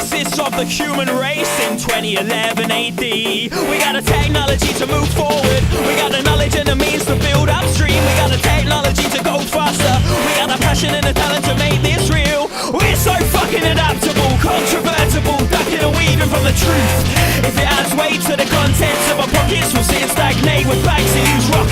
genesis of the human race in 2011 AD. We got the technology to move forward, we got the knowledge and the means to build upstream, we got the technology to go faster, we got the passion and the talent to make this real. We're so fucking adaptable, controvertible, ducking and weaving from the truth. If it adds weight to the contents of our pockets, we'll sit and stagnate with bags and use rock